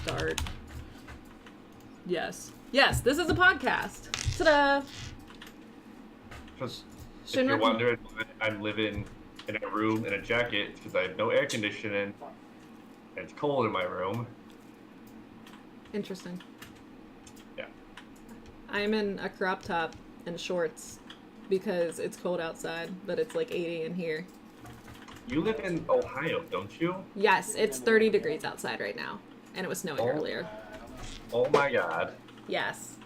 start. Yes. Yes, this is a podcast. Ta-da! Because if you're wondering why I'm living in a room in a jacket, because I have no air conditioning, and it's cold in my room. Interesting. Yeah. I'm in a crop top and shorts because it's cold outside, but it's like 80 in here. You live in Ohio, don't you? Yes, it's 30 degrees outside right now, and it was snowing earlier. Oh my god. Yes.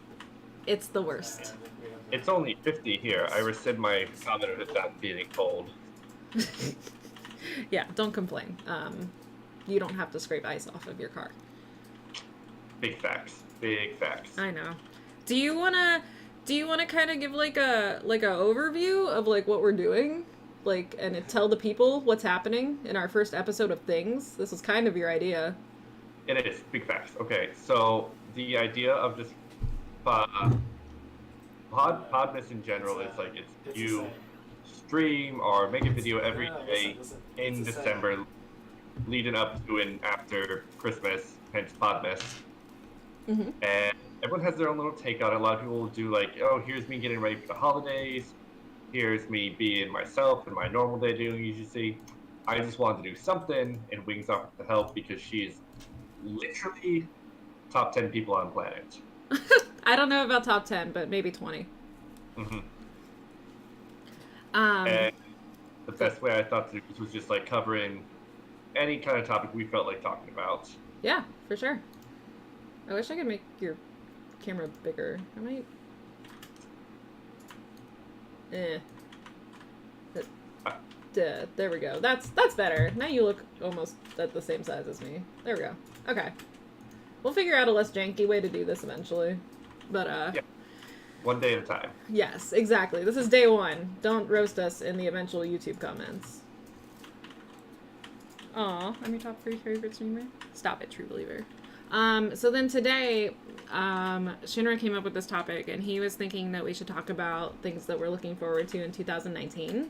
It's the worst. It's only 50 here. I rescind my comment of it not being cold. Yeah, don't complain. You don't have to scrape ice off of your car. Big facts. Big facts. I know. Do you wanna kind of give like a overview of like what we're doing, like, and tell the people what's happening in our first episode of Things? This was kind of your idea. It is big facts. Okay, so the idea of just Podmas in general is like it's you stream or make a video every day in December, leading up to and after Christmas, hence Podmas. Mm-hmm. And everyone has their own little take on it. A lot of people will do like, oh, here's me getting ready for the holidays. Here's me being myself and my normal day doing usually. I just wanted to do something, and Wings offered to help because she is literally top 10 people on the planet. I don't know about top 10, but maybe 20. Mm-hmm. And the best way I thought to do this was just like covering any kind of topic we felt like talking about. Yeah, for sure. I wish I could make your camera bigger. I might. There we go. That's better. Now you look almost at the same size as me. There we go. Okay. We'll figure out a less janky way to do this eventually. But yeah. One day at a time. Yes, exactly. This is day one. Don't roast us in the eventual YouTube comments. Aw, I'm your top 3 favorite streamer? Stop it, true believer. So then today, Shinra came up with this topic, and he was thinking that we should talk about things that we're looking forward to in 2019.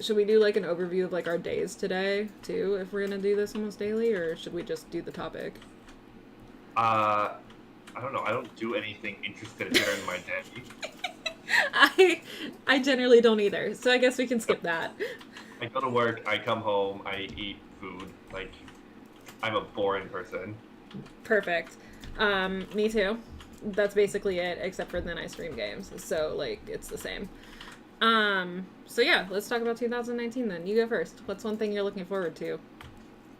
Should we do like an overview of like our days today too, if we're gonna do this almost daily, or should we just do the topic? I don't know. I don't do anything interesting during my day. I generally don't either, so I guess we can skip that. I go to work, I come home, I eat food. Like, I'm a boring person. Perfect. Me too. That's basically it, except for then I stream games, so like it's the same. So yeah, let's talk about 2019 then. You go first. What's one thing you're looking forward to?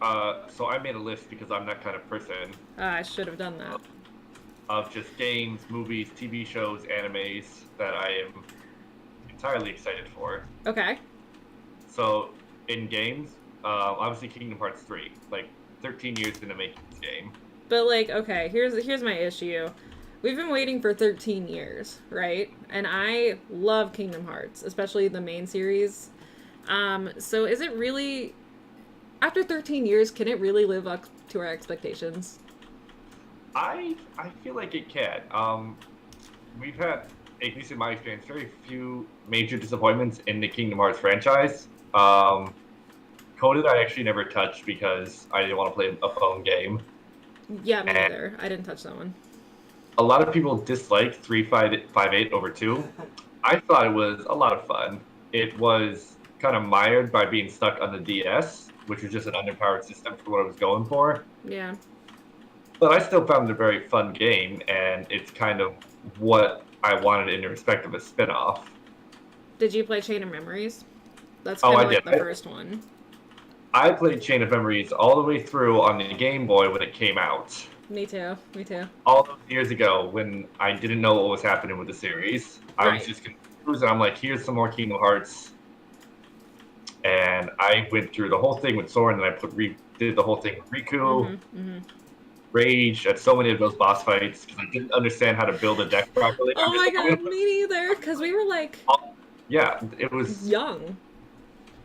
So I made a list because I'm that kind of person. I should have done that. Of just games, movies, TV shows, animes that I am entirely excited for. Okay. So, in games, obviously Kingdom Hearts 3. Like, 13 years into making this game. But like, okay, here's my issue. We've been waiting for 13 years, right? And I love Kingdom Hearts, especially the main series. So is it really, after 13 years, can it really live up to our expectations? I feel like it can. We've had, at least in my experience, very few major disappointments in the Kingdom Hearts franchise. Coded I actually never touched because I didn't want to play a phone game. Yeah, me neither. I didn't touch that one. A lot of people disliked 358 over 2. I thought it was a lot of fun. It was kind of mired by being stuck on the DS, which was just an underpowered system for what I was going for. Yeah. But I still found it a very fun game, and it's kind of what I wanted in respect of a spin-off. Did you play Chain of Memories? That's kind of like the first one. I played Chain of Memories all the way through on the Game Boy when it came out. Me too. All those years ago when I didn't know what was happening with the series. I was just confused, and I'm like, here's some more Kingdom Hearts. And I went through the whole thing with Sora, and then I did the whole thing with Riku. Rage at so many of those boss fights because I didn't understand how to build a deck properly. Oh my god, me neither, because we were like... Yeah, it was... young.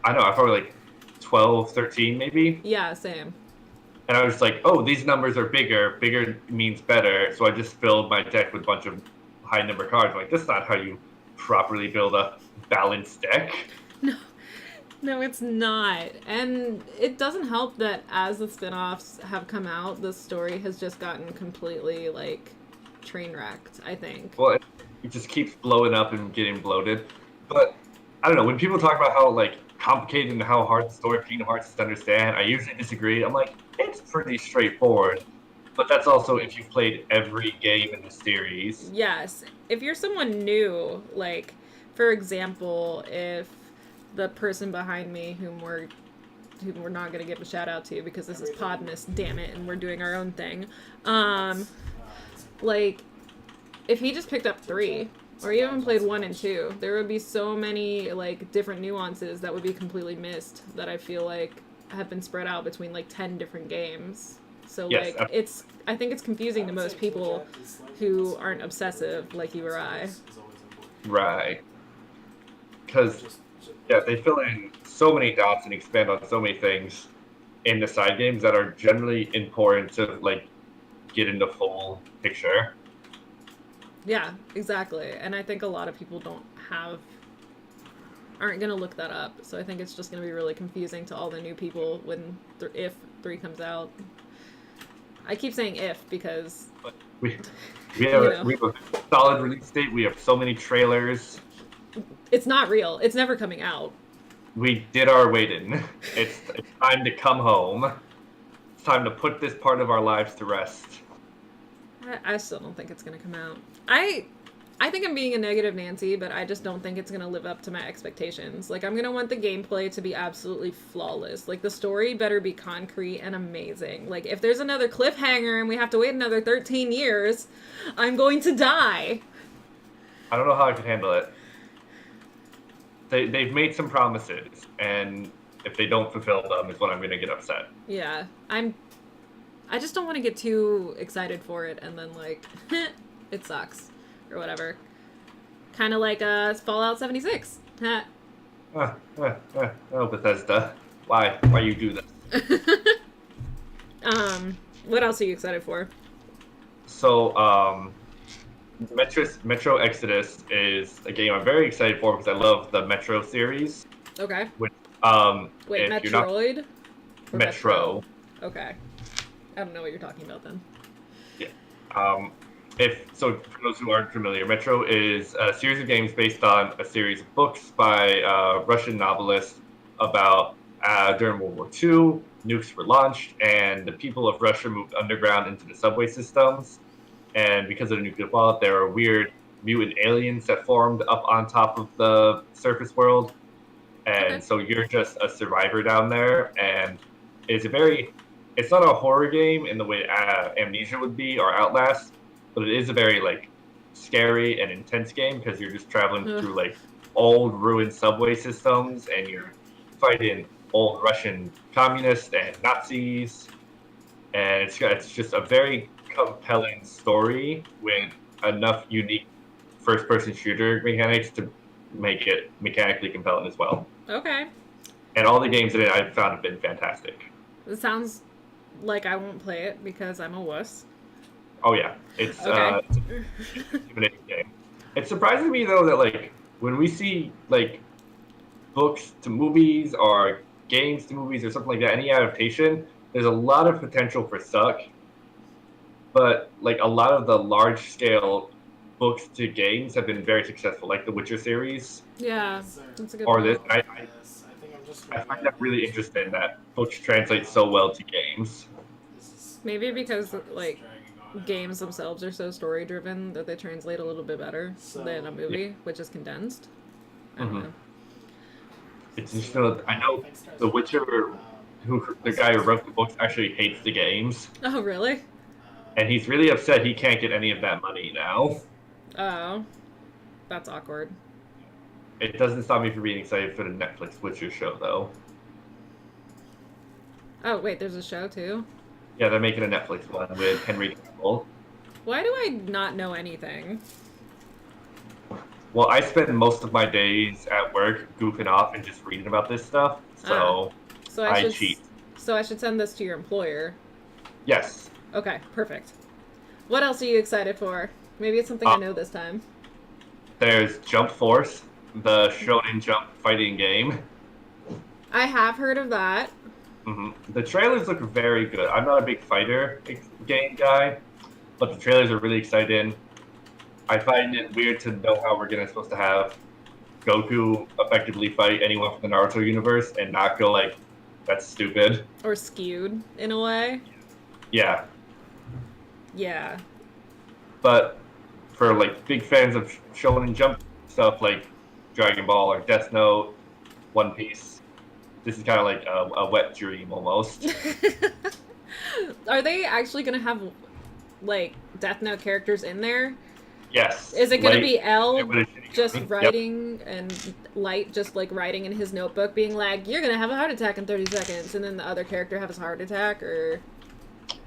I know, I was probably like 12, 13 maybe. Yeah, same. And I was like, oh, these numbers are bigger. Bigger means better. So I just filled my deck with a bunch of high number cards. I'm like, that's not how you properly build a balanced deck. No. No, it's not. And it doesn't help that as the spin-offs have come out, the story has just gotten completely, like, train wrecked, I think. Well, it just keeps blowing up and getting bloated. But I don't know, when people talk about how like complicated and how hard the story of Kingdom Hearts is to understand, I usually disagree. I'm like, it's pretty straightforward. But that's also if you've played every game in the series. Yes. If you're someone new, like, for example, if the person behind me whom we're not going to give a shout out to because this is Podmas, damn it, and we're doing our own thing. Like, if he just picked up 3, or even played 1 and 2, there would be so many, like, different nuances that would be completely missed that I feel like have been spread out between, like, 10 different games. So, Yes, like, I think it's confusing to most people who aren't obsessive like you or I. Right. Because, yeah, they fill in so many dots and expand on so many things in the side games that are generally important to, like, get in the full picture. Yeah, exactly. And I think a lot of people aren't going to look that up. So I think it's just going to be really confusing to all the new people if 3 comes out. I keep saying if because We have a solid release date. We have so many trailers. It's not real. It's never coming out. We did our waiting. It's time to come home. It's time to put this part of our lives to rest. I still don't think it's going to come out. I think I'm being a negative Nancy, but I just don't think it's going to live up to my expectations. Like, I'm going to want the gameplay to be absolutely flawless. Like, the story better be concrete and amazing. Like, if there's another cliffhanger and we have to wait another 13 years, I'm going to die. I don't know how I could handle it. They've made some promises, and if they don't fulfill them is when I'm going to get upset. Yeah, I just don't want to get too excited for it and then, like, it sucks. Or whatever. Kind of like Fallout 76. Oh, Bethesda. Why you do this? What else are you excited for? So, Metro Exodus is a game I'm very excited for because I love the Metro series. Okay. Which, wait, Metroid? Metro. Okay. I don't know what you're talking about then. Yeah. For those who aren't familiar, Metro is a series of games based on a series of books by Russian novelists about during World War II, nukes were launched, and the people of Russia moved underground into the subway systems. And because of the nuclear fallout, there are weird mutant aliens that formed up on top of the surface world. And so you're just a survivor down there, and it's not a horror game in the way Amnesia would be or Outlast, but it is a very like scary and intense game because you're just traveling through like old ruined subway systems and you're fighting old Russian communists and Nazis, and it's just a very compelling story with enough unique first-person shooter mechanics to make it mechanically compelling as well. Okay. And all the games in it I've found have been fantastic. It sounds like I won't play it because I'm a wuss. Oh yeah, it's okay. It's an intimidating game. It surprises me though that like when we see like books to movies or games to movies or something like that, any adaptation, there's a lot of potential for suck. But like a lot of the large scale books to games have been very successful, like the Witcher series. Yeah, that's a good or point. This. I find that really interesting that books translate so well to games. Maybe because like games themselves are so story driven that they translate a little bit better than a movie, which is condensed. I don't know. It's just I know the Witcher, the guy who wrote the books, actually hates the games. Oh really? And he's really upset he can't get any of that money now. Oh, that's awkward. It doesn't stop me from being excited for the Netflix Witcher show, though. Oh, wait, there's a show, too? Yeah, they're making a Netflix one with Henry Cavill. Why do I not know anything? Well, I spend most of my days at work goofing off and just reading about this stuff, so I cheat. So I should send this to your employer? Yes. Okay, perfect. What else are you excited for? Maybe it's something I know this time. There's Jump Force, the Shonen Jump fighting game. I have heard of that. The trailers look very good. I'm not a big fighter game guy, but the trailers are really exciting. I find it weird to know how we're supposed to have Goku effectively fight anyone from the Naruto universe and not go like, that's stupid. Or skewed, in a way. Yeah. Yeah. But for like big fans of Shonen Jump stuff like Dragon Ball or Death Note, One Piece, this is kind of like a wet dream almost. Are they actually going to have, like, Death Note characters in there? Yes. Is it going to be L just Yep. writing and Light just, like, writing in his notebook being like, you're going to have a heart attack in 30 seconds, and then the other character has a heart attack, or...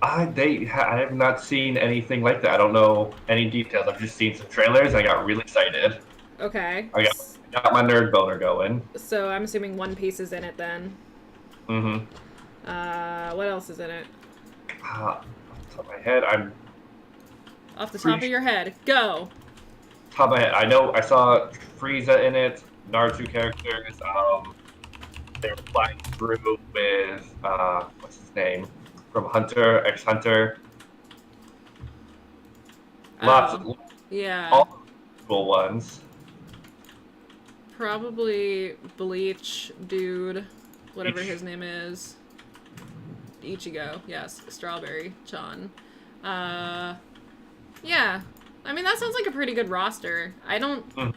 I have not seen anything like that. I don't know any details. I've just seen some trailers. I got really excited. Okay. I got my nerd boner going. So I'm assuming One Piece is in it then. What else is in it? Off the top of my head, Off the top of your head, go. Top of my head, I know I saw Frieza in it. Naruto characters. They were flying through with what's his name from Hunter x Hunter. Lots of all cool ones. Probably Bleach dude, whatever his name is. Ichigo, yes, Strawberry Chan. Yeah. I mean, that sounds like a pretty good roster. I don't...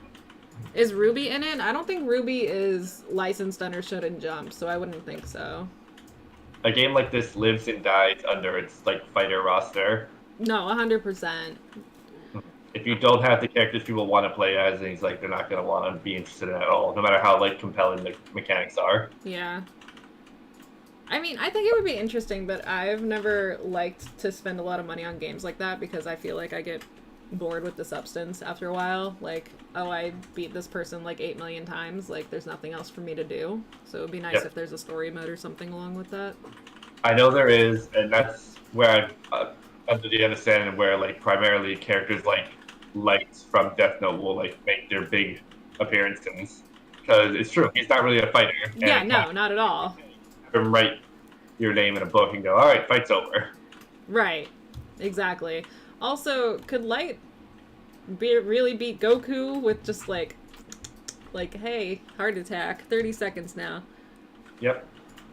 Is Ruby in it? I don't think Ruby is licensed under Shonen Jump, so I wouldn't think so. A game like this lives and dies under its like fighter roster. No, 100%. If you don't have the characters people want to play as, and he's like, they're not going to want to be interested in it at all, no matter how like compelling the mechanics are. Yeah. I mean, I think it would be interesting, but I've never liked to spend a lot of money on games like that because I feel like I get bored with the substance after a while. Like, oh, I beat this person like 8 million times. Like, there's nothing else for me to do. So it would be nice if there's a story mode or something along with that. I know there is, and that's where I'm under the understanding where like primarily characters like Light from Death Note will like make their big appearances. Because it's true, he's not really a fighter. Yeah, no, not at all. Have him write your name in a book and go, all right, fight's over. Right, exactly. Also, could Light really beat Goku with just like, hey, heart attack, 30 seconds now? Yep.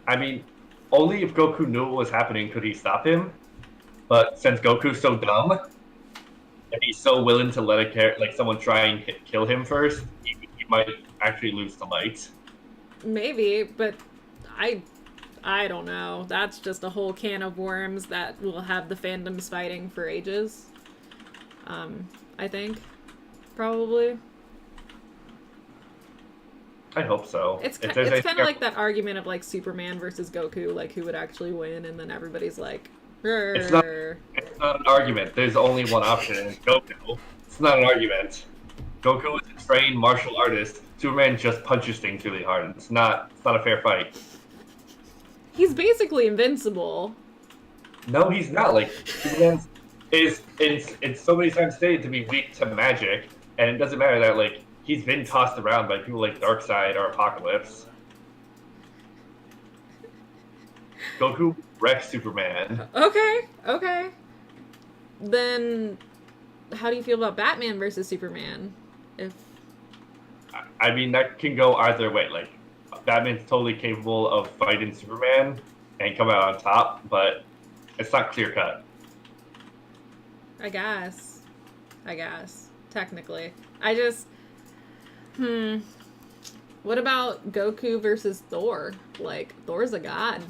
I mean, only if Goku knew what was happening could he stop him. But since Goku's so dumb, and he's so willing to let someone try and kill him first, he might actually lose to Light. Maybe, but I don't know. That's just a whole can of worms that will have the fandoms fighting for ages. I think. Probably. I hope so. It's kind of like that argument of like Superman versus Goku, like who would actually win, and then everybody's like, it's not an argument. There's only one option, and it's Goku. It's not an argument. Goku is a trained martial artist. Superman just punches things really hard. It's not a fair fight. He's basically invincible. No, he's not. Like, Superman is it's so many times stated to be weak to magic, and it doesn't matter that like he's been tossed around by people like Darkseid or Apocalypse. Goku wrecks Superman. Okay. Then, how do you feel about Batman versus Superman? I mean, that can go either way. Like, Batman's totally capable of fighting Superman and coming out on top, but it's not clear cut. I guess. Technically. What about Goku versus Thor? Like, Thor's a god.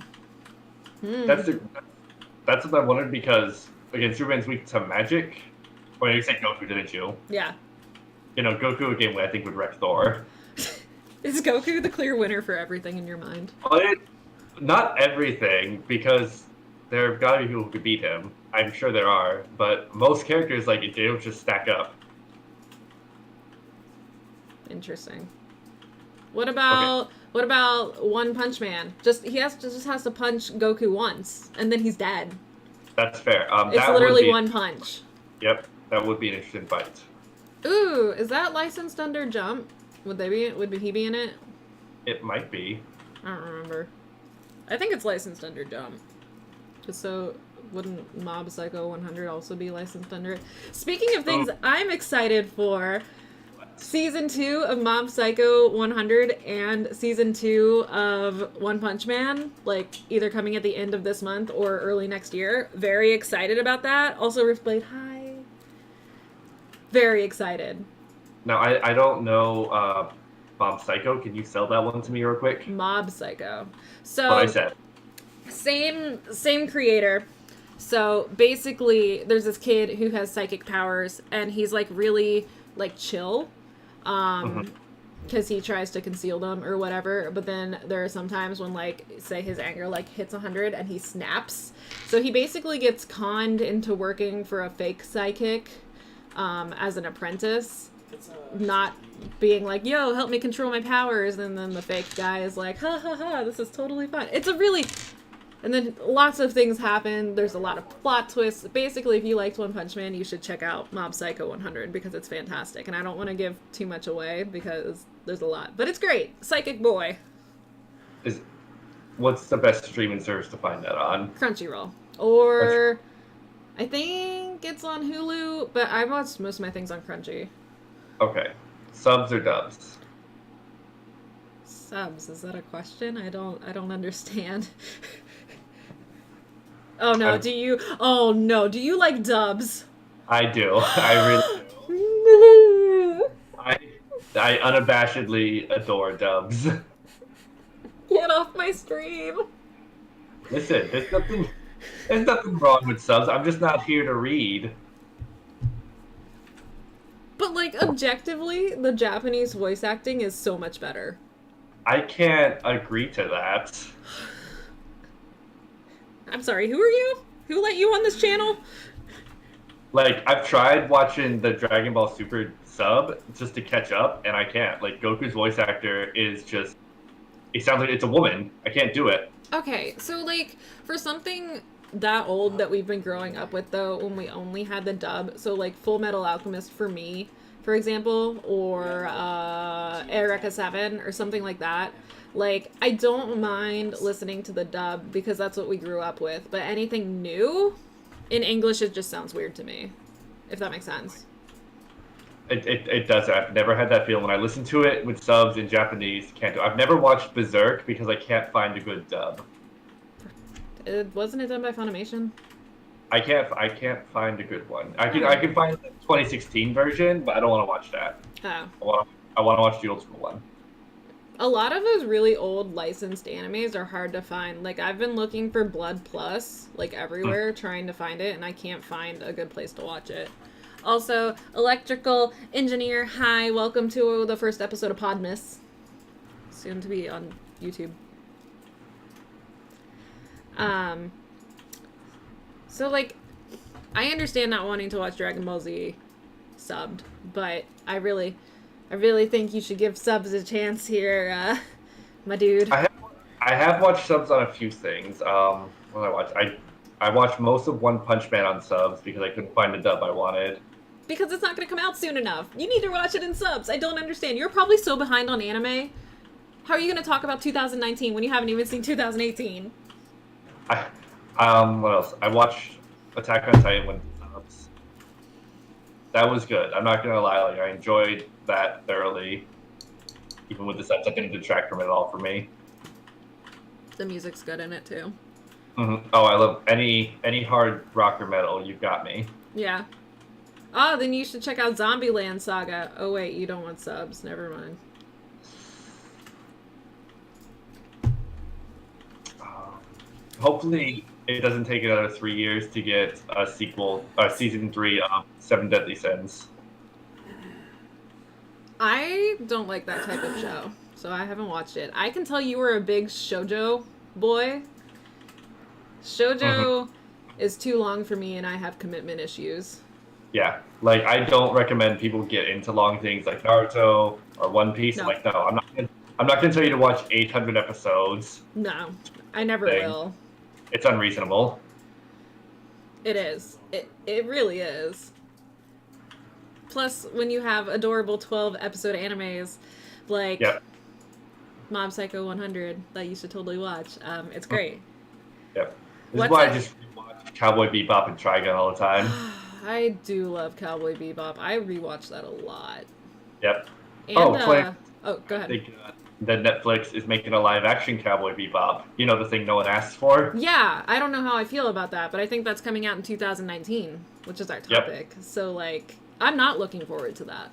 That's what I wondered because, again, Superman's weak to magic. Well, you said Goku, didn't you? Yeah. You know, Goku, again, I think would wreck Thor. Is Goku the clear winner for everything in your mind? But not everything, because there have got to be people who could beat him. I'm sure there are, but most characters, like, they don't just stack up. Interesting. What about One Punch Man? He just has to punch Goku once, and then he's dead. That's fair. It's literally one punch. Yep, that would be an interesting fight. Ooh, is that licensed under Jump? Would he be in it? It might be. I don't remember. I think it's licensed under Jump. So wouldn't Mob Psycho 100 also be licensed under it? Speaking of things I'm excited for, Season 2 of Mob Psycho 100 and Season 2 of One Punch Man, like, either coming at the end of this month or early next year. Very excited about that. Also, Riftblade, hi. Very excited. Now, I don't know Mob Psycho. Can you sell that one to me real quick? Mob Psycho. So, What I said. Same creator. So, basically, there's this kid who has psychic powers, and he's, like, really, like, chill. Because he tries to conceal them or whatever, but then there are some times when, like, say his anger, like, hits 100 and he snaps. So he basically gets conned into working for a fake psychic as an apprentice, not being like, yo, help me control my powers, and then the fake guy is like, ha ha ha, this is totally fine. It's a really... And then lots of things happen. There's a lot of plot twists. Basically, if you liked One Punch Man, you should check out Mob Psycho 100 because it's fantastic. And I don't want to give too much away because there's a lot. But it's great. Psychic Boy. What's the best streaming service to find that on? Crunchyroll. Or I think it's on Hulu, but I watched most of my things on Crunchy. Okay. Subs or dubs? Subs, is that a question? I don't understand. Oh no, do you like dubs? I do. I really do. I unabashedly adore dubs. Get off my stream. Listen, there's nothing wrong with subs. I'm just not here to read. But, like, objectively, the Japanese voice acting is so much better. I can't agree to that. I'm sorry, who are you? Who let you on this channel? Like, I've tried watching the Dragon Ball Super sub just to catch up, and I can't. Like, Goku's voice actor is just... It sounds like it's a woman. I can't do it. Okay, so, like, for something that old that we've been growing up with, though, when we only had the dub, so, like, Full Metal Alchemist for me, for example, or Eureka 7, or something like that, like, I don't mind listening to the dub because that's what we grew up with, but anything new in English, it just sounds weird to me, if that makes sense. It does. I've never had that feeling when I listen to it with subs in Japanese. Can't do. I've never watched Berserk because I can't find a good dub. Wasn't it done by Funimation? I can't find a good one. I can find the 2016 version, but I don't want to watch that. Oh. I want to watch the old school one. A lot of those really old licensed animes are hard to find. Like, I've been looking for Blood Plus, like, everywhere, trying to find it, and I can't find a good place to watch it. Also, Electrical Engineer, hi, welcome to the first episode of Podmas. Soon to be on YouTube. So, like, I understand not wanting to watch Dragon Ball Z subbed, but I really think you should give subs a chance here, my dude. I have watched subs on a few things. What did I watch? I watched most of One Punch Man on subs because I couldn't find the dub I wanted. Because it's not going to come out soon enough. You need to watch it in subs. I don't understand. You're probably so behind on anime. How are you going to talk about 2019 when you haven't even seen 2018? What else? I watched Attack on Titan when subs. That was good. I'm not gonna lie. Like, I enjoyed that thoroughly. Even with the subs, that didn't detract from it at all for me. The music's good in it too. Mm-hmm. Oh, I love any hard rock or metal. You've got me. Yeah. Oh, then you should check out Zombieland Saga. Oh wait, you don't want subs. Never mind. Hopefully, it doesn't take another 3 years to get a sequel, season 3 of Seven Deadly Sins. I don't like that type of show, so I haven't watched it. I can tell you were a big shoujo boy. Shoujo is too long for me, and I have commitment issues. Yeah, like, I don't recommend people get into long things like Naruto or One Piece. No. Like, no, I'm not gonna tell you to watch 800 episodes. No, I never will. It's unreasonable. It is. It really is. Plus, when you have adorable 12-episode animes, like... Yep. Mob Psycho 100 that you should totally watch. It's great. Yep. This is What's why I a... just watch Cowboy Bebop and Trigun all the time. I do love Cowboy Bebop. I rewatch that a lot. Yep. And, Oh, go I ahead. think that Netflix is making a live-action Cowboy Bebop. You know, the thing no one asks for? Yeah, I don't know how I feel about that, but I think that's coming out in 2019, which is our topic. Yep. So, like, I'm not looking forward to that.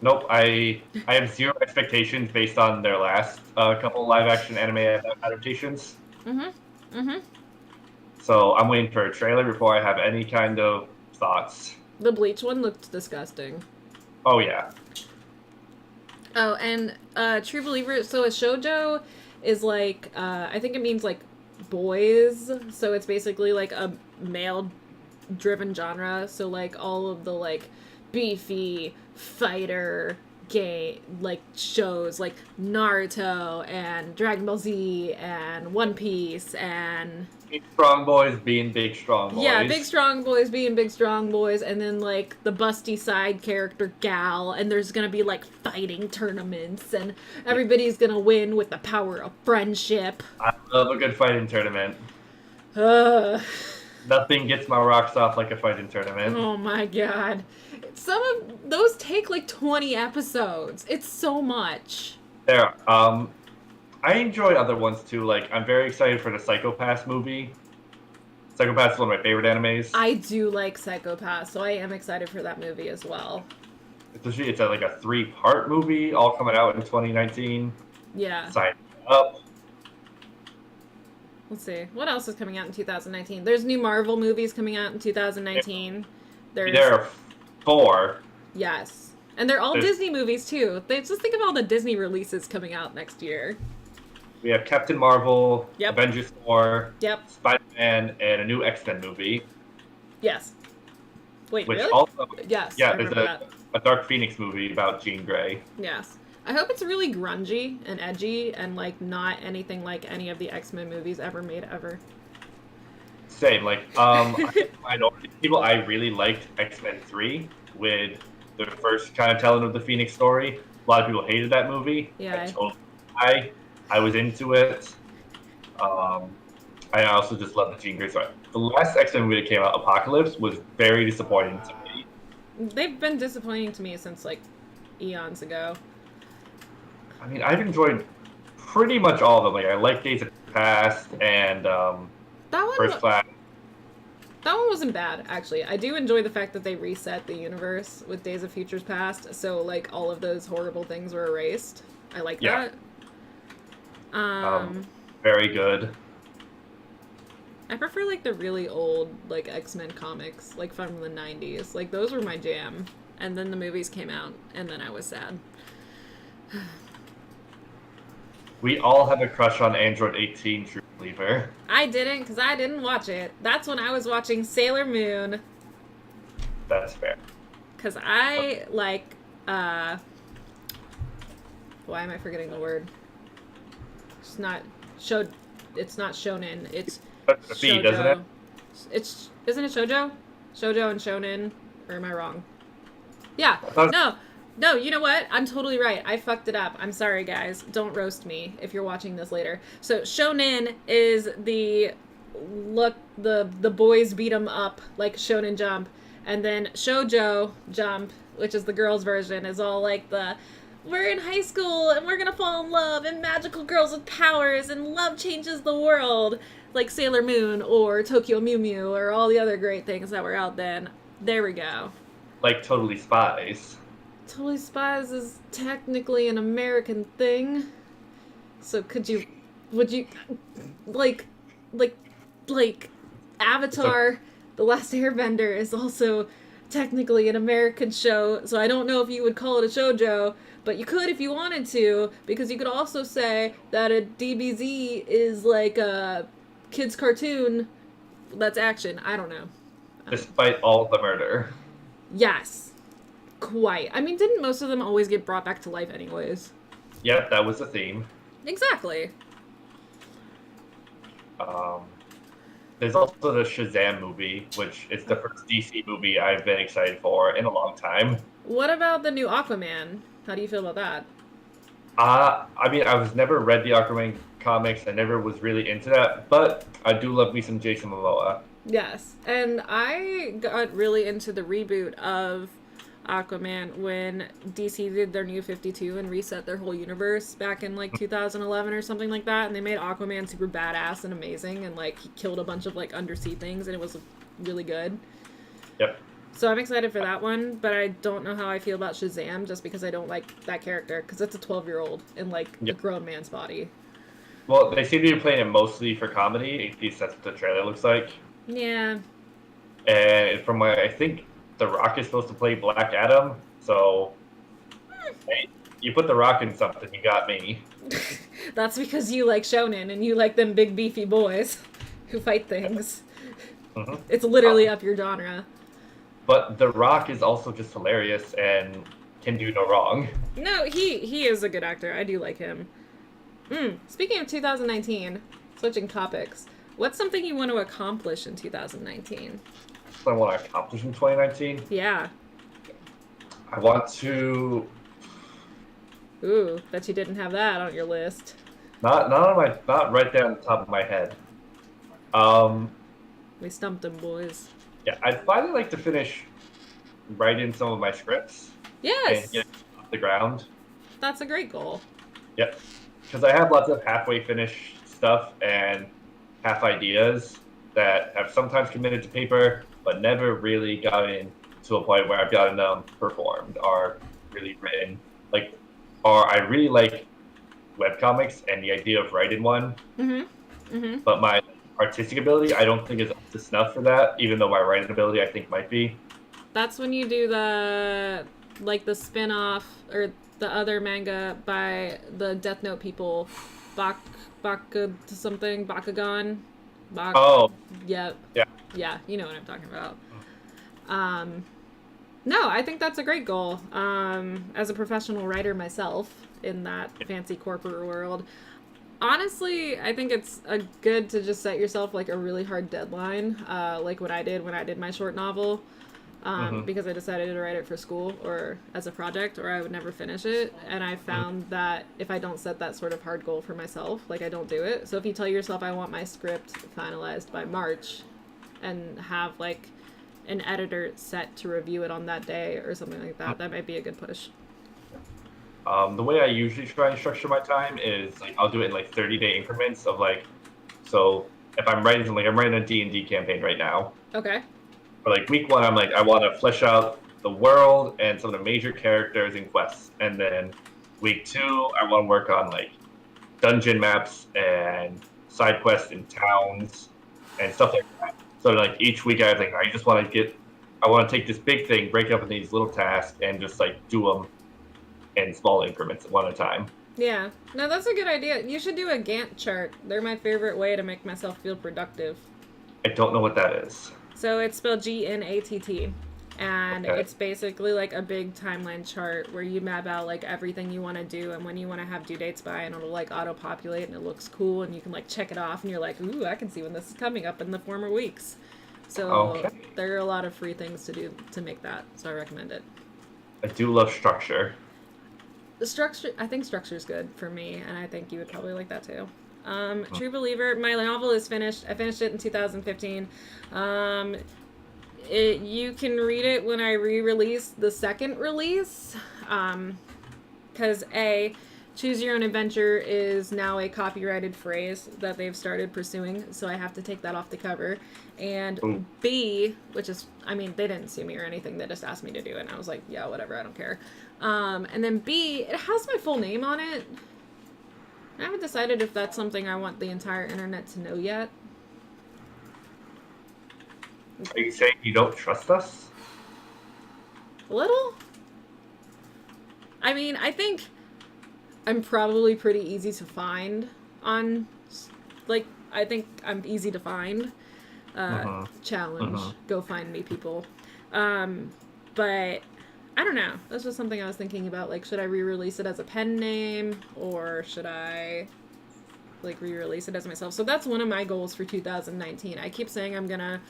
Nope, I have zero expectations based on their last couple live-action anime adaptations. So I'm waiting for a trailer before I have any kind of thoughts. The Bleach one looked disgusting. Oh, yeah. Oh, and True Believer, so a shoujo is like, I think it means, like, boys. So it's basically, like, a male-driven genre. So, like, all of the, like, beefy fighter game, like, shows, like Naruto and Dragon Ball Z and One Piece and... Big strong boys being big strong boys. Yeah, big strong boys being big strong boys, and then, like, the busty side character gal, and there's gonna be, like, fighting tournaments, and everybody's gonna win with the power of friendship. I love a good fighting tournament. Nothing gets my rocks off like a fighting tournament. Oh my god. Some of those take, like, 20 episodes. It's so much. There, I enjoy other ones too. Like, I'm very excited for the Psycho-Pass movie. Psycho-Pass is one of my favorite animes. I do like Psycho-Pass, so I am excited for that movie as well. Especially, it's like a 3-part movie, all coming out in 2019. Yeah. Sign up. Let's see. What else is coming out in 2019? There's new Marvel movies coming out in 2019. There are 4. Yes. And they're all Disney movies, too. Just think of all the Disney releases coming out next year. We have Captain Marvel, Avengers 4, Spider-Man, and a new X-Men movie. Yes. Wait, which really? Also, yes. Yeah, there's a Dark Phoenix movie about Jean Grey. Yes. I hope it's really grungy and edgy and, like, not anything like any of the X-Men movies ever made ever. Same. Like, I know people, I really liked X-Men 3 with the first kind of telling of the Phoenix story. A lot of people hated that movie. Yeah. I was into it. I also just love the Jean Grey story. The last X-Men movie that came out, Apocalypse, was very disappointing to me. They've been disappointing to me since, like, eons ago. I mean, I've enjoyed pretty much all of them. Like, I like Days of Past and First Class. That one wasn't bad, actually. I do enjoy the fact that they reset the universe with Days of Futures Past, so, like, all of those horrible things were erased. I like that. Very good. I prefer, like, the really old, like, X-Men comics, like, from the 90s. Like, those were my jam. And then the movies came out, and then I was sad. We all have a crush on Android 18, True Believer. I didn't, because I didn't watch it. That's when I was watching Sailor Moon. That's fair. Because I, like, why am I forgetting the word? It's not shonen, it's That's the B, doesn't it? Isn't it shoujo? Shoujo and shonen, or am I wrong? Yeah, no, you know what? I'm totally right. I fucked it up. I'm sorry, guys. Don't roast me if you're watching this later. So shonen is the boys beat 'em up, like Shonen Jump, and then shoujo Jump, which is the girls' version, is all like we're in high school and we're gonna fall in love and magical girls with powers and love changes the world, like Sailor Moon or Tokyo Mew Mew or all the other great things that were out then. There we go. Like Totally Spies. Totally Spies is technically an American thing. So would you, like Avatar, The Last Airbender is also technically an American show, so I don't know if you would call it a shoujo, but you could if you wanted to, because you could also say that a DBZ is like a kid's cartoon that's action. I don't know. Despite all the murder. Yes. Quite. I mean, didn't most of them always get brought back to life anyways? Yep, that was the theme. Exactly. There's also the Shazam movie, which is the first DC movie I've been excited for in a long time. What about the new Aquaman? How do you feel about that? I mean, I was never read the Aquaman comics. I never was really into that, but I do love me some Jason Momoa. Yes, and I got really into the reboot of Aquaman when DC did their new 52 and reset their whole universe back in like 2011 or something like that, and they made Aquaman super badass and amazing, and like he killed a bunch of like undersea things, and it was really good. Yep. So I'm excited for that one, but I don't know how I feel about Shazam just because I don't like that character because it's a 12-year-old in like a grown man's body. Well, they seem to be playing it mostly for comedy. At least that's what the trailer looks like. Yeah. And from what I think, The Rock is supposed to play Black Adam. So, hey, you put The Rock in something, you got me. That's because you like shonen and you like them big beefy boys who fight things. Mm-hmm. It's literally up your genre. But The Rock is also just hilarious and can do no wrong. No, he is a good actor. I do like him. Speaking of 2019, switching topics, what's something you want to accomplish in 2019? What I want to accomplish in 2019? Yeah. I want to... Ooh, bet you didn't have that on your list. Not right there on the top of my head. We stumped them, boys. Yeah, I'd finally like to finish writing some of my scripts. Yes! And get it off the ground. That's a great goal. Yep. Because I have lots of halfway finished stuff and half ideas that have sometimes committed to paper, but never really gotten to a point where I've gotten them performed or really written. Or I really like webcomics and the idea of writing one. But my artistic ability, I don't think is up to snuff for that, even though my writing ability, I think, might be. That's when you do the spin-off or the other manga by the Death Note people, Bakugan. Oh. Yep. Yeah. Yeah, you know what I'm talking about. No, I think that's a great goal. As a professional writer myself in that fancy corporate world, honestly, I think it's good to just set yourself like a really hard deadline, like what I did when I did my short novel. Because I decided to write it for school or as a project, or I would never finish it. And I found that if I don't set that sort of hard goal for myself, like I don't do it. So if you tell yourself I want my script finalized by March and have like an editor set to review it on that day or something like that, that might be a good push. The way I usually try and structure my time is like I'll do it in like 30-day increments of like, so if I'm writing something, like I'm writing a D&D campaign right now. Okay. For like week 1, I'm like, I want to flesh out the world and some of the major characters and quests. And then week 2, I want to work on like dungeon maps and side quests in towns and stuff like that. So like each week I think I want to take this big thing, break it up into these little tasks and just like do them in small increments one at a time. Yeah. No, that's a good idea. You should do a Gantt chart. They're my favorite way to make myself feel productive. I don't know what that is. So it's spelled GNATT, and Okay. it's basically like a big timeline chart where you map out like everything you want to do and when you want to have due dates by, and it'll like auto-populate and it looks cool and you can like check it off and you're like, ooh, I can see when this is coming up in the former weeks. So there are a lot of free things to do to make that, so I recommend it. I do love structure. The structure, I think structure is good for me, and I think you would probably like that too. True Believer, my novel is finished. I finished it in 2015. You can read it when I re-release the second release, because choose your own adventure is now a copyrighted phrase that they've started pursuing, so I have to take that off the cover. And B, which is, I mean, they didn't sue me or anything, they just asked me to do it, and I was like, yeah, whatever, I don't care. And then B, it has my full name on it. I haven't decided if that's something I want the entire internet to know yet. Are you saying you don't trust us? A little? I mean, I think I'm probably pretty easy to find on, like, I think I'm easy to find. Challenge. Go find me, people. But I don't know. That's just something I was thinking about. Like, should I re-release it as a pen name, or should I, like, re-release it as myself? So that's one of my goals for 2019. I keep saying I'm gonna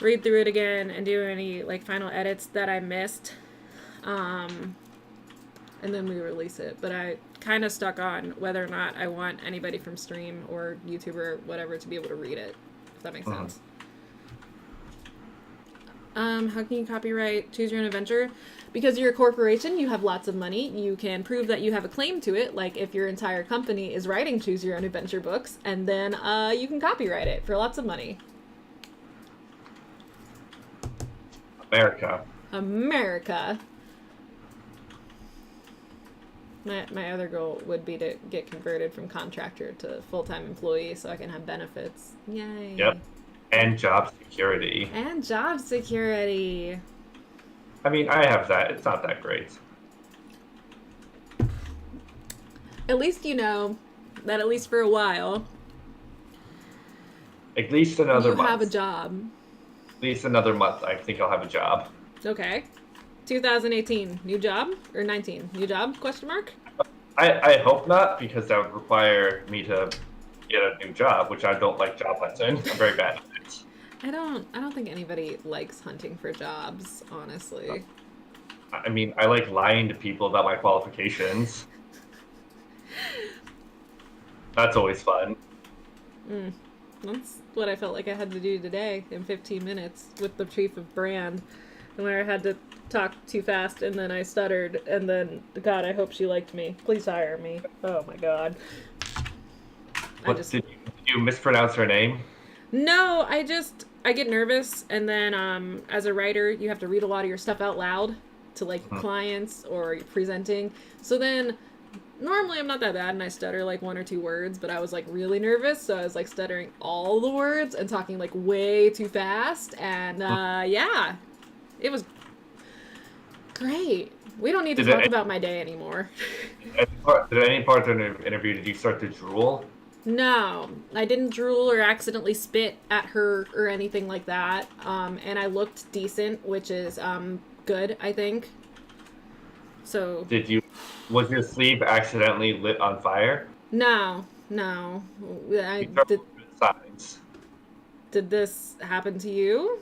read through it again and do any, like, final edits that I missed, and then re-release it. But I kind of stuck on whether or not I want anybody from stream or YouTuber or whatever to be able to read it, if that makes sense. How can you copyright Choose Your Own Adventure? Because you're a corporation, you have lots of money, you can prove that you have a claim to it, like if your entire company is writing Choose Your Own Adventure books, and then you can copyright it for lots of money. America. My other goal would be to get converted from contractor to full-time employee so I can have benefits. Yay. Yep. And job security. I mean, I have that. It's not that great. At least you know that at least for a while. At least another month. You have a job. At least another month, I think I'll have a job. Okay. 2018, new job? Or 19, new job, question mark? I hope not, because that would require me to get a new job, which I don't like job hunting. I'm very bad at it. I don't think anybody likes hunting for jobs, honestly. I mean, I like lying to people about my qualifications. That's always fun. That's what I felt like I had to do today in 15 minutes with the chief of brand, and where I had to talk too fast and then I stuttered and then, God, I hope she liked me. Please hire me. Oh my God. Did you mispronounce her name? No, I get nervous, and then as a writer, you have to read a lot of your stuff out loud to like clients or presenting. So then normally I'm not that bad and I stutter like one or two words, but I was like really nervous, so I was like stuttering all the words and talking like way too fast, and yeah, it was great. We don't need to talk about my day anymore. Did any part of the interview did you start to drool? No, I didn't drool or accidentally spit at her or anything like that. And I looked decent, which is good, I think. So. Was your sleeve accidentally lit on fire? No. Signs. Did this happen to you?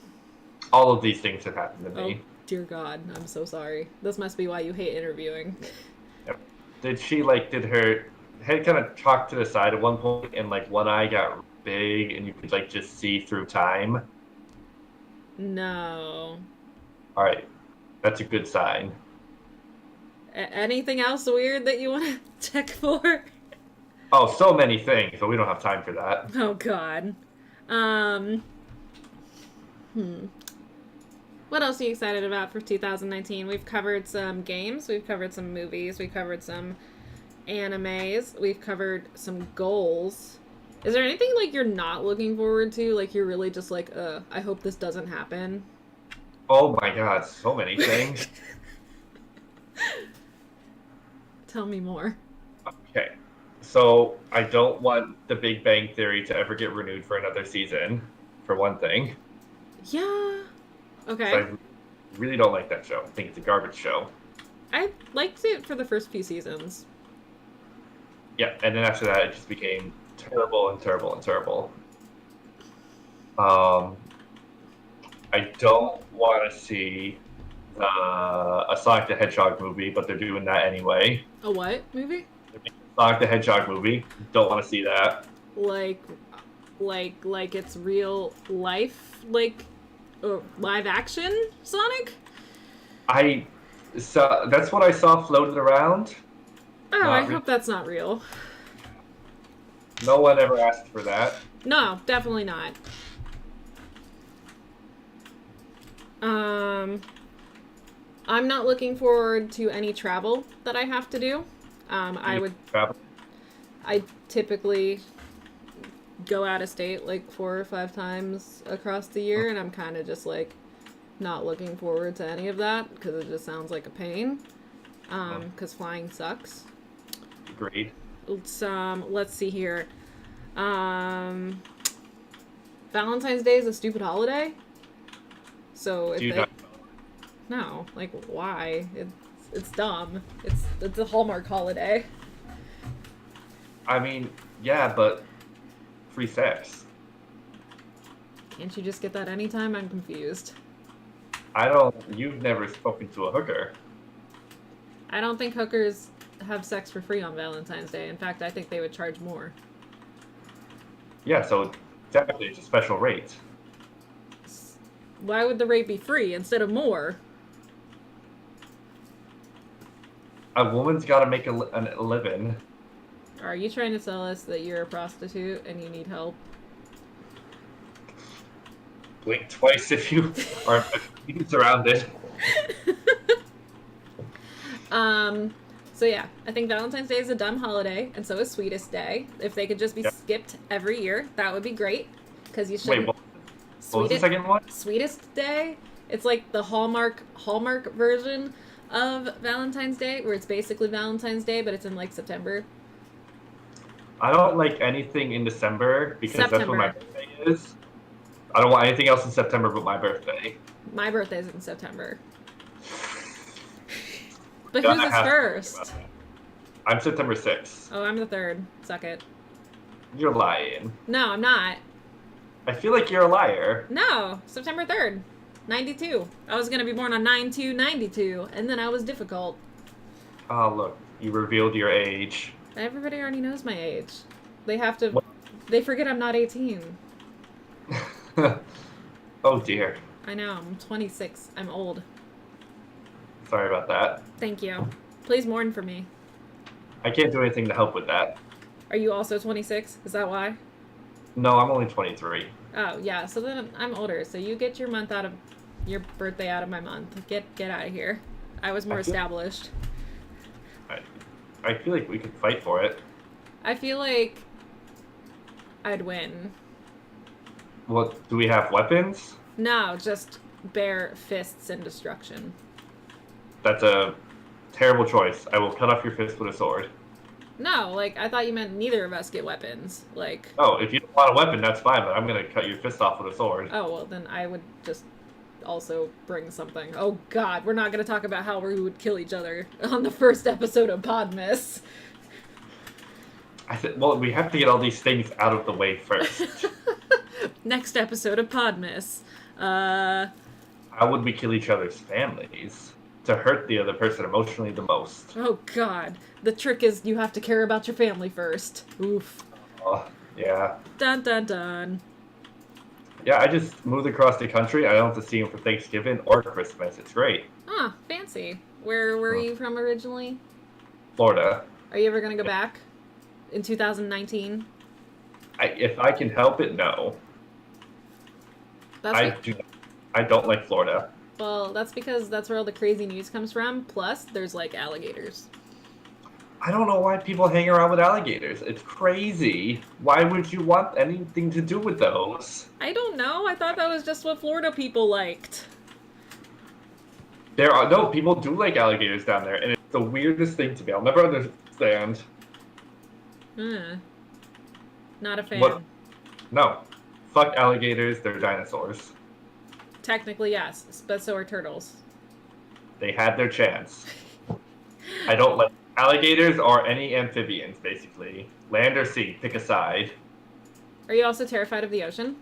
All of these things have happened to me. Oh, dear God, I'm so sorry. This must be why you hate interviewing. Yep. Did her head kind of talk to the side at one point, and like one eye got big and you could like just see through time? No. All right, that's a good sign. Anything else weird that you want to check for? Oh, so many things, but we don't have time for that. Oh God. What else are you excited about for 2019? We've covered some games, we've covered some movies, we've covered some animes, we've covered some goals. Is there anything like you're not looking forward to? Like you're really just like, I hope this doesn't happen? Oh my God, so many things. Tell me more. Okay. So I don't want The Big Bang Theory to ever get renewed for another season, for one thing. Yeah. Okay. So I really don't like that show. I think it's a garbage show. I liked it for the first few seasons. Yeah, and then after that, it just became terrible and terrible and terrible. I don't want to see a Sonic the Hedgehog movie, but they're doing that anyway. A what movie? Sonic the Hedgehog movie. Don't want to see that. Like it's real life, like live action Sonic? That's what I saw floated around. Oh, I hope that's not real. No one ever asked for that. No, definitely not. I'm not looking forward to any travel that I have to do. Travel? I typically go out of state like 4 or 5 times across the year, and I'm kind of just like not looking forward to any of that because it just sounds like a pain. Because flying sucks. Agreed. Let's see here. Valentine's Day is a stupid holiday. So no, like why? It's dumb. It's a Hallmark holiday. I mean, yeah, but free sex. Can't you just get that anytime? I'm confused. You've never spoken to a hooker. I don't think hookers have sex for free on Valentine's Day. In fact, I think they would charge more. Yeah, so technically it's a special rate. Why would the rate be free instead of more? A woman's got to make a living. Are you trying to tell us that you're a prostitute and you need help? Blink twice if you are surrounded. So yeah, I think Valentine's Day is a dumb holiday, and so is Sweetest Day. If they could just be skipped every year, that would be great. Because you should. Wait, what was the second one? Sweetest Day. It's like the Hallmark version of Valentine's Day, where it's basically Valentine's Day, but it's in like September. I don't like anything in December because that's when my September. birthday is. I don't want anything else in September but my birthday. My birthday's in September. But Gonna who's is have to first? think about that. I'm September 6th. Oh, I'm the 3rd. Suck it. You're lying. No, I'm not. I feel like you're a liar. No, September 3rd. 92. I was going to be born on 9/2/92, and then I was difficult. Oh, look. You revealed your age. Everybody already knows my age. They have to... What? They forget I'm not 18. Oh, dear. I know, I'm 26. I'm old. Sorry about that. Thank you. Please mourn for me. I can't do anything to help with that. Are you also 26? Is that why? No, I'm only 23. Oh, yeah, so then I'm older, so you get your month out of... Your birthday out of my month. Get out of here. I was more established. I feel like we could fight for it. I feel like I'd win. Well, do we have weapons? No, just bare fists and destruction. That's a terrible choice. I will cut off your fist with a sword. No, like, I thought you meant neither of us get weapons. Like... Oh, if you don't want a weapon, that's fine, but I'm going to cut your fist off with a sword. Oh, well, then I would just also bring something. Oh, God, we're not going to talk about how we would kill each other on the first episode of Podmas. Well, we have to get all these things out of the way first. Next episode of Podmas. How would we kill each other's families? To hurt the other person emotionally the most. Oh, God. The trick is you have to care about your family first. Oof. Oh, yeah. Dun, dun, dun. Yeah, I just moved across the country. I don't have to see him for Thanksgiving or Christmas. It's great. Ah, fancy. Where were you from originally? Florida. Are you ever going to go back? In 2019? If I can help it, no. I don't like Florida. Well, that's because that's where all the crazy news comes from. Plus, there's, like, alligators. I don't know why people hang around with alligators. It's crazy. Why would you want anything to do with those? I don't know. I thought that was just what Florida people liked. No, people do like alligators down there, and it's the weirdest thing to me. I'll never understand. Not a fan. What? No. Fuck alligators, they're dinosaurs. Technically, yes, but so are turtles. They had their chance. I don't like alligators or any amphibians, basically. Land or sea, pick a side. Are you also terrified of the ocean?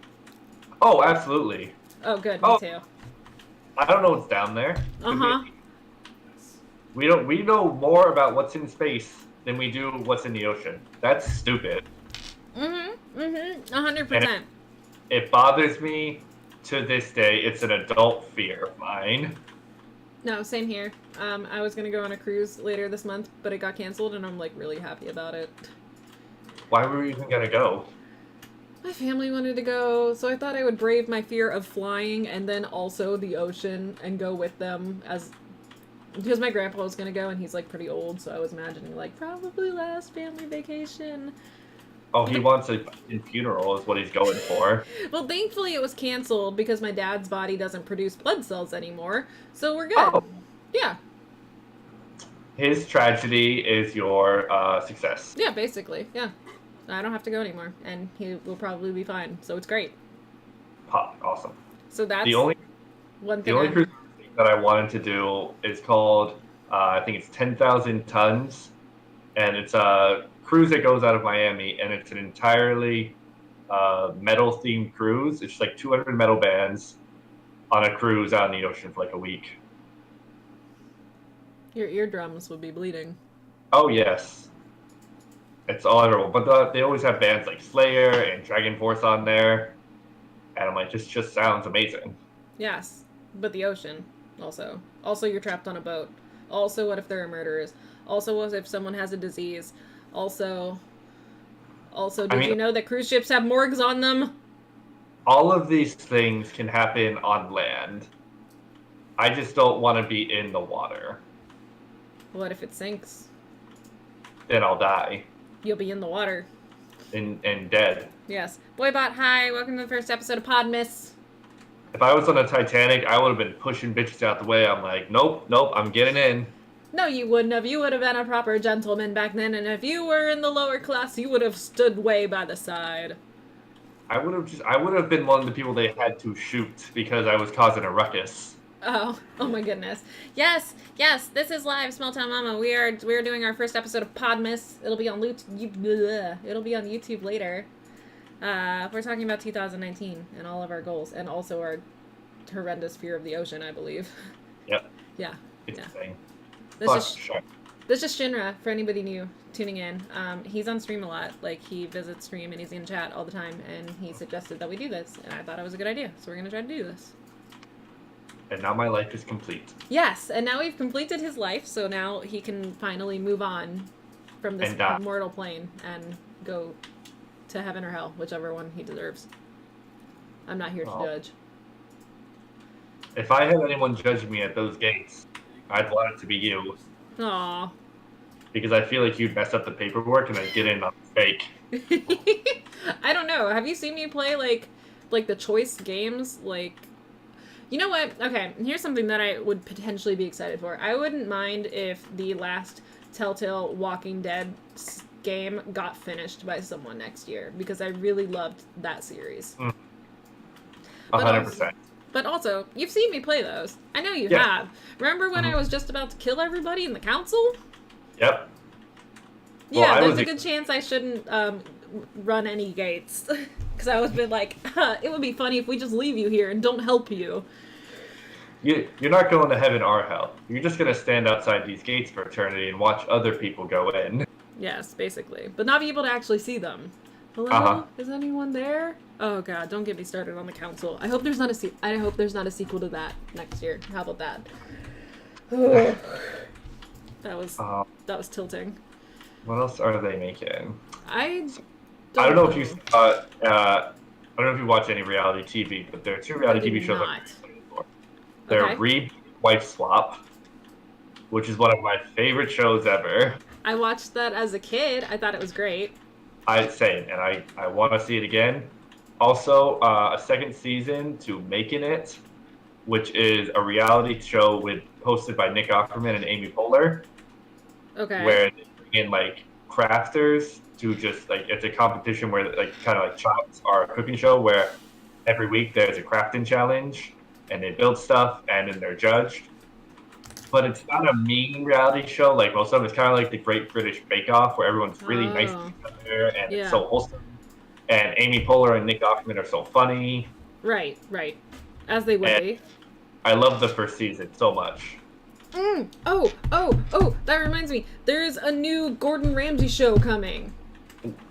Oh, absolutely. Oh, good, me too. I don't know what's down there. Uh-huh. We know more about what's in space than we do what's in the ocean. That's stupid. 100%. It bothers me to this day. It's an adult fear of mine. No, same here. I was gonna go on a cruise later this month, but it got canceled, and I'm, like, really happy about it. Why were we even gonna go? My family wanted to go, so I thought I would brave my fear of flying and then also the ocean and go with them because my grandpa was gonna go and he's, like, pretty old, so I was imagining, like, probably last family vacation. Oh, he wants a funeral is what he's going for. Well, thankfully it was canceled because my dad's body doesn't produce blood cells anymore, so we're good. Oh. Yeah. His tragedy is your success. Yeah, basically, yeah. I don't have to go anymore, and he will probably be fine, so it's great. Awesome. So that's the only one thing. The only cruise that I wanted to do is called, I think it's 10,000 Tons, and it's a cruise that goes out of Miami, and it's an entirely metal-themed cruise. It's like 200 metal bands on a cruise out in the ocean for like a week. Your eardrums would be bleeding. Oh yes, it's all everyone. But they always have bands like Slayer and Dragon Force on there, and I'm like, this just sounds amazing. Yes, but the ocean also. Also, you're trapped on a boat. Also, what if there are murderers? Also, what if someone has a disease? Also, did you know that cruise ships have morgues on them? All of these things can happen on land. I just don't want to be in the water. What if it sinks? Then I'll die. You'll be in the water. And dead. Yes. Boybot, hi. Welcome to the first episode of Podmas. If I was on a Titanic, I would have been pushing bitches out the way. I'm like, nope, I'm getting in. No, you wouldn't have. You would have been a proper gentleman back then, and if you were in the lower class, you would have stood way by the side. I would have been one of the people they had to shoot because I was causing a ruckus. Oh my goodness. Yes, this is live, Small Town Mama. We're doing our first episode of Podmas. It'll be on YouTube later. We're talking about 2019 and all of our goals, and also our horrendous fear of the ocean, I believe. Yep. Yeah. It's a thing. This is Shinra, for anybody new tuning in. He's on stream a lot. Like, he visits stream and he's in chat all the time, and he suggested that we do this, and I thought it was a good idea, so we're gonna try to do this. And now my life is complete. Yes, and now we've completed his life, so now he can finally move on from this mortal plane and go to heaven or hell, whichever one he deserves. I'm not here to judge. If I had anyone judging me at those gates, I'd want it to be you. Aww. Because I feel like you'd mess up the paperwork and I'd get in on fake. I don't know. Have you seen me play, like the choice games? Like, you know what? Okay, here's something that I would potentially be excited for. I wouldn't mind if the last Telltale Walking Dead game got finished by someone next year, because I really loved that series. 100%. But also, you've seen me play those. I know you have. Remember when I was just about to kill everybody in the council? Yep. Yeah, there's a good chance I shouldn't run any gates. Because I was been like, it would be funny if we just leave you here and don't help you. You're not going to heaven or hell. You're just going to stand outside these gates for eternity and watch other people go in. Yes, basically. But not be able to actually see them. Hello? Is anyone there? Oh god, don't get me started on the council. I hope there's not a sequel to that next year. How about that? Oh. That was tilting. What else are they making? I don't know if you I don't know if you watch any reality TV, but there are two reality TV shows I'm excited for. They're Reeb Wife Swap, which is one of my favorite shows ever. I watched that as a kid. I thought it was great. Same, and I want to see it again. Also, a second season to Making It, which is a reality show hosted by Nick Offerman and Amy Poehler. Okay. Where they bring in like crafters to just like, it's a competition where like kind of like Chops are a cooking show where every week there's a crafting challenge and they build stuff and then they're judged. But it's not a mean reality show like most of them. It's kind of like the Great British Bake Off where everyone's really nice to each other and it's so wholesome. And Amy Poehler and Nick Offerman are so funny. Right. As they would be. I love the first season so much. Oh, that reminds me. There's a new Gordon Ramsay show coming.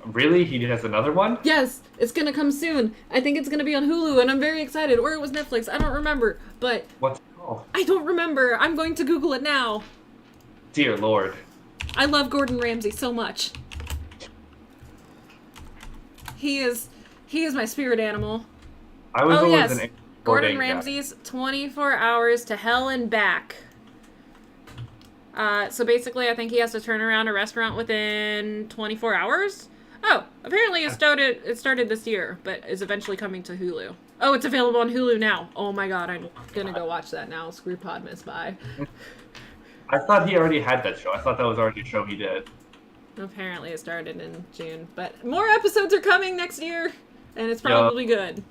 Really? He has another one? Yes, it's gonna come soon. I think it's gonna be on Hulu, and I'm very excited. Or it was Netflix. I don't remember. But what's it called? I don't remember. I'm going to Google it now. Dear Lord. I love Gordon Ramsay so much. He is my spirit animal. I was always an Gordon Ramsay's 24 Hours to Hell and Back. So basically, I think he has to turn around a restaurant within 24 hours. Oh, apparently it started this year, but is eventually coming to Hulu. Oh, it's available on Hulu now. Oh my god, I'm gonna go watch that now. Screw Podmas, bye. I thought he already had that show. I thought that was already a show he did. Apparently it started in June, but more episodes are coming next year, and it's probably good.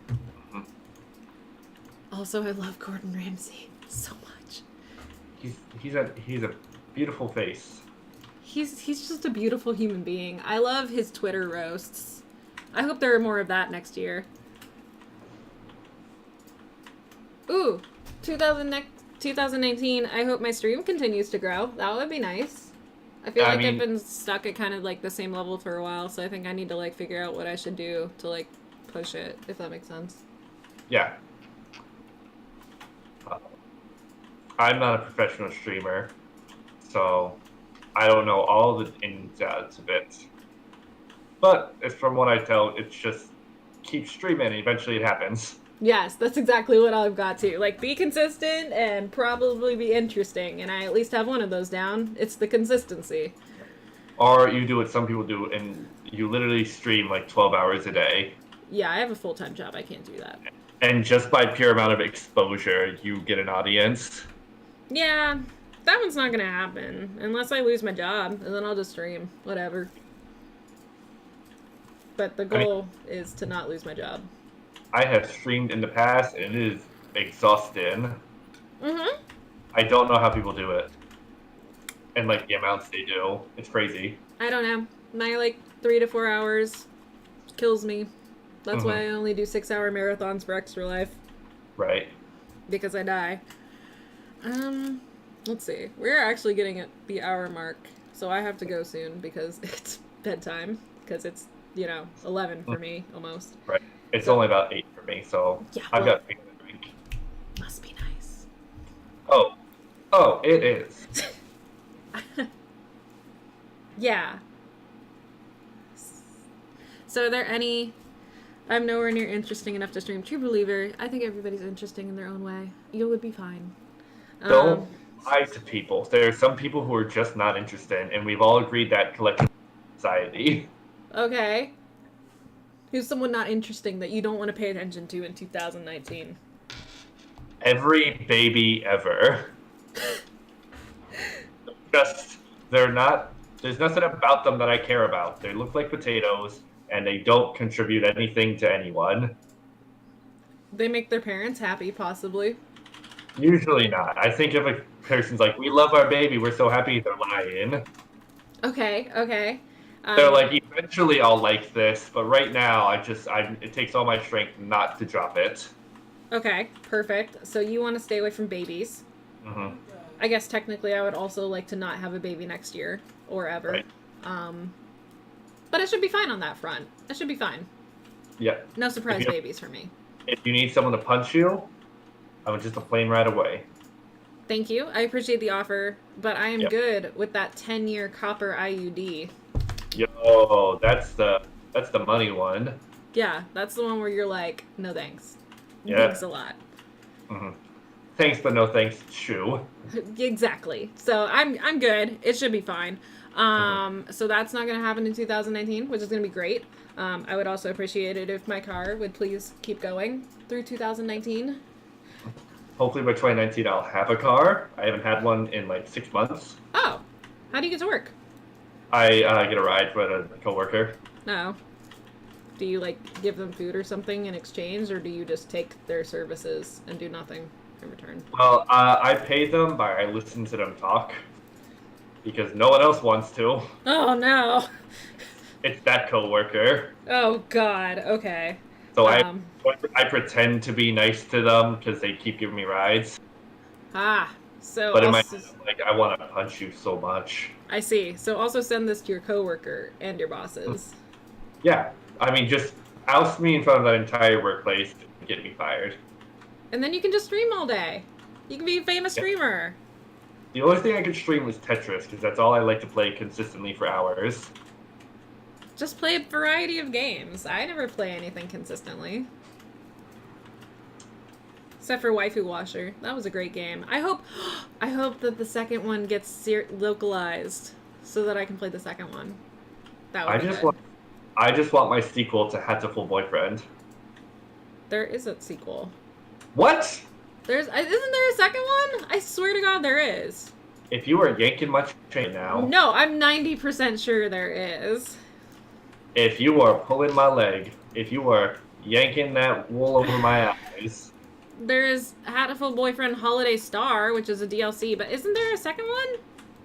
Also, I love Gordon Ramsay so much. He's a beautiful face. He's just a beautiful human being. I love his Twitter roasts. I hope there are more of that next year. Ooh, 2019. I hope my stream continues to grow. That would be nice. I feel I like I've mean, been stuck at kind of like the same level for a while, so I think I need to like figure out what I should do to like push it, if that makes sense. yeah. Uh, I'm not a professional streamer, so I don't know all the ins and outs of it. But it's from what I tell, it's just keep streaming and eventually it happens. Yes, that's exactly what I've got to. Like, be consistent and probably be interesting, and I at least have one of those down. It's the consistency. Or you do what some people do and you literally stream like 12 hours a day. Yeah, I have a full-time job. I can't do that. And just by pure amount of exposure, you get an audience. Yeah, that one's not gonna happen unless I lose my job, and then I'll just stream. Whatever. But the goal is to not lose my job. I have streamed in the past and it is exhausting. Mm-hmm. I don't know how people do it. And like the amounts they do. It's crazy. I don't know. My like 3 to 4 hours kills me. That's why I only do 6-hour marathons for Extra Life. Right. Because I die. Let's see. We're actually getting at the hour mark, so I have to go soon because it's bedtime. Because it's 11 for me almost. Right. It's only about 8 for me, so Yeah, I've got to take a drink. Must be nice. Oh, it is. Yeah. So are there any... I'm nowhere near interesting enough to stream. True believer. I think everybody's interesting in their own way. You would be fine. Don't lie to people. There are some people who are just not interested, and we've all agreed that collective society. Okay. Who's someone not interesting that you don't want to pay attention to in 2019? Every baby ever. They're not, there's nothing about them that I care about. They look like potatoes, and they don't contribute anything to anyone. They make their parents happy, possibly. Usually not. I think if a person's like, we love our baby, we're so happy, they're lying. Okay. They're like, eventually I'll like this, but right now it takes all my strength not to drop it. Okay, perfect. So you want to stay away from babies. Mm-hmm. I guess technically I would also like to not have a baby next year or ever. Right. But I should be fine on that front. I should be fine. Yeah. No surprise babies for me. If you need someone to punch you, I'm just a plane right away. Thank you. I appreciate the offer, but I am good with that 10-year copper IUD. Yo, that's the money one. Yeah, that's the one where you're like, no thanks. Yeah. Thanks a lot. Mm-hmm. Thanks, but no thanks. Shoo. Exactly. So I'm good. It should be fine. So that's not going to happen in 2019, which is going to be great. I would also appreciate it if my car would please keep going through 2019. Hopefully by 2019 I'll have a car. I haven't had one in like 6 months. Oh, how do you get to work? I get a ride with a coworker. No. Do you like give them food or something in exchange, or do you just take their services and do nothing in return? Well, I pay them by I listen to them talk because no one else wants to. Oh no. It's that coworker. Oh God. Okay. So I pretend to be nice to them because they keep giving me rides. So but in my head, I'm like, I want to punch you so much. I see. So also send this to your coworker and your bosses. Yeah. I mean, just oust me in front of that entire workplace and get me fired. And then you can just stream all day. You can be a famous streamer. The only thing I can stream is Tetris because that's all I like to play consistently for hours. Just play a variety of games. I never play anything consistently. Except for Waifu Washer. That was a great game. I hope that the second one gets localized so that I can play the second one. That would be good. I just want my sequel to Hatoful Boyfriend. There is a sequel. What? Isn't there a second one? I swear to God there is. If you are yanking my chain now. No, I'm 90% sure there is. If you are pulling my leg, if you are yanking that wool over my eyes. There is Hatoful Boyfriend Holiday Star, which is a DLC, but isn't there a second one?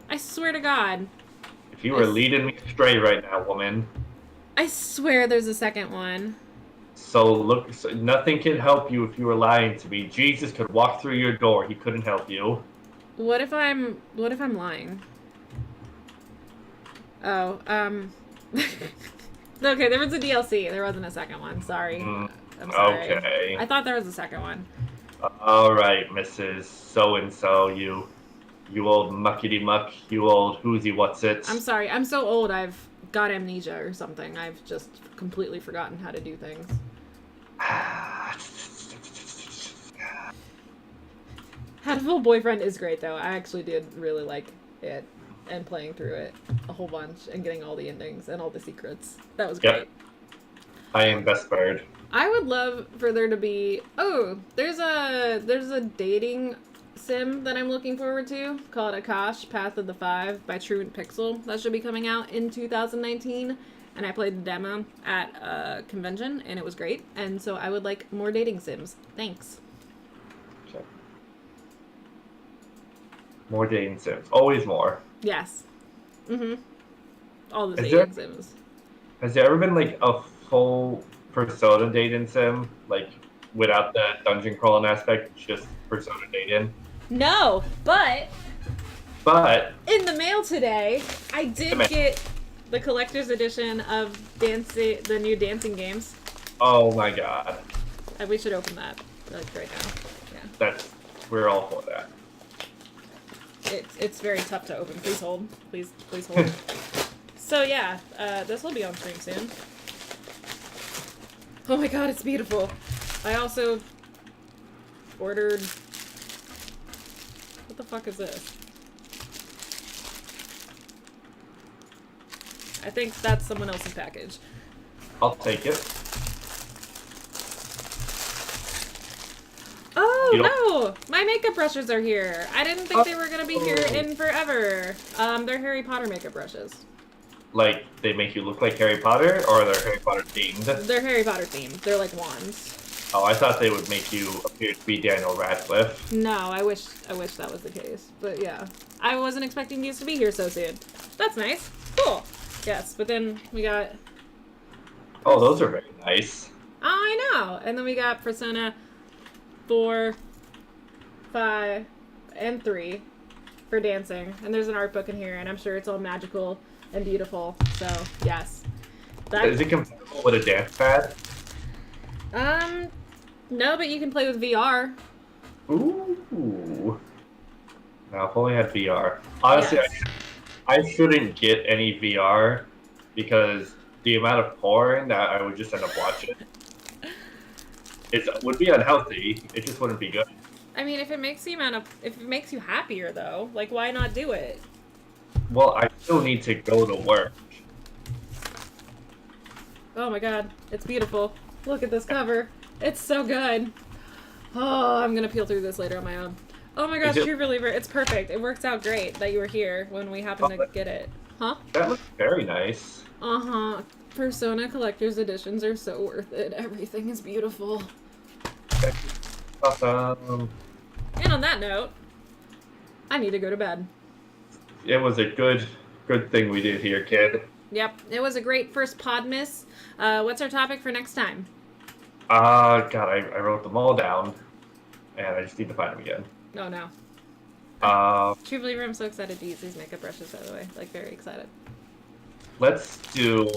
I swear to God. If you are leading me astray right now, woman. I swear there's a second one. So nothing can help you if you are lying to me. Jesus could walk through your door. He couldn't help you. What if I'm lying? Oh, okay, there was a DLC. There wasn't a second one. Sorry. I'm sorry. Okay. I thought there was a second one. All right, Mrs. So-and-so, you old muckety-muck, you old who's-he-what's-it. I'm sorry. I'm so old. I've got amnesia or something. I've just completely forgotten how to do things. Hatful Boyfriend is great, though. I actually did really like it and playing through it a whole bunch and getting all the endings and all the secrets. That was great. Yep. I am best bird. I would love for there to be... Oh, there's a dating sim that I'm looking forward to called Akash, Path of the Five by Truant Pixel. That should be coming out in 2019. And I played the demo at a convention, and it was great. And so I would like more dating sims. Thanks. Okay. More dating sims. Always more. Yes. Mm-hmm. All the Is dating sims. Has there ever been like a full Persona dating sim? Like without the dungeon crawling aspect, just Persona dating? No, but in the mail today, I did get the collector's edition of the new dancing games. Oh my god. We should open that like right now. Yeah. We're all for that. It's very tough to open. Please hold. Please hold. So yeah, this will be on stream soon. Oh my god, it's beautiful. I also ordered... What the fuck is this? I think that's someone else's package. I'll take it. Oh, no! My makeup brushes are here. I didn't think they were going to be here in forever. They're Harry Potter makeup brushes. Like, they make you look like Harry Potter, or they're Harry Potter themed? They're Harry Potter themed. They're like wands. Oh, I thought they would make you appear to be Daniel Radcliffe. No, I wish that was the case. But yeah. I wasn't expecting these to be here so soon. That's nice. Cool. Yes, but then we got... Oh, those are very nice. Oh, I know! And then we got Persona 4, 5, and 3 for dancing. And there's an art book in here, and I'm sure it's all magical and beautiful. So, yes. Is it compatible with a dance pad? No, but you can play with VR. Ooh. Now, if only I had VR. Honestly, Yes. I shouldn't get any VR because the amount of porn that I would just end up watching would be unhealthy. It just wouldn't be good. I mean, if it makes you happier though, like why not do it? Well, I still need to go to work. Oh my god, it's beautiful. Look at this cover. It's so good. Oh, I'm gonna peel through this later on my own. Oh my gosh, True Believer, it's perfect. It works out great that you were here when we happened to get it. Huh? That looks very nice. Uh-huh. Persona Collector's Editions are so worth it. Everything is beautiful. Awesome. And on that note, I need to go to bed. It was a good thing we did here, kid. Yep, it was a great first Podmas. What's our topic for next time? God, I wrote them all down, and I just need to find them again. Oh no. True Believer, I'm so excited to use these makeup brushes, by the way. Like, very excited. Let's do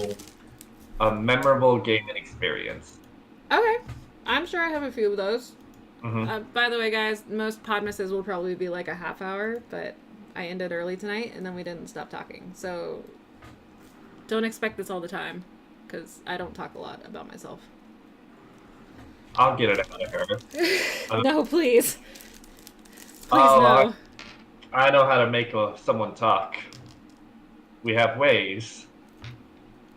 a memorable gaming experience. Okay. I'm sure I have a few of those. Mm-hmm. By the way, guys, most Podmases will probably be like a half hour, but I ended early tonight, and then we didn't stop talking. So, don't expect this all the time, because I don't talk a lot about myself. I'll get it out of her. No, please. Please, no. I know how to make someone talk. We have ways.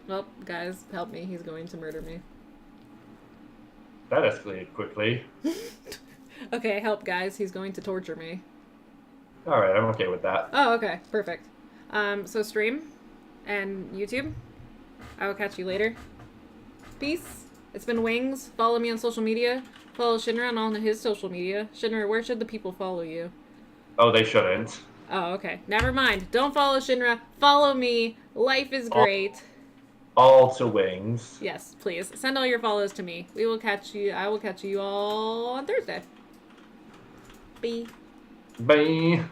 Well, guys, help me. He's going to murder me. That escalated quickly. Okay, help, guys. He's going to torture me. Alright, I'm okay with that. Oh, okay. Perfect. So stream and YouTube. I will catch you later. Peace. It's been Wings. Follow me on social media. Follow Shinra on all his social media. Shinra, where should the people follow you? Oh, they shouldn't. Oh, okay. Never mind. Don't follow Shinra. Follow me. Life is great. All to Wings. Yes, please. Send all your follows to me. We will catch you. I will catch you all on Thursday. Bye. Bye.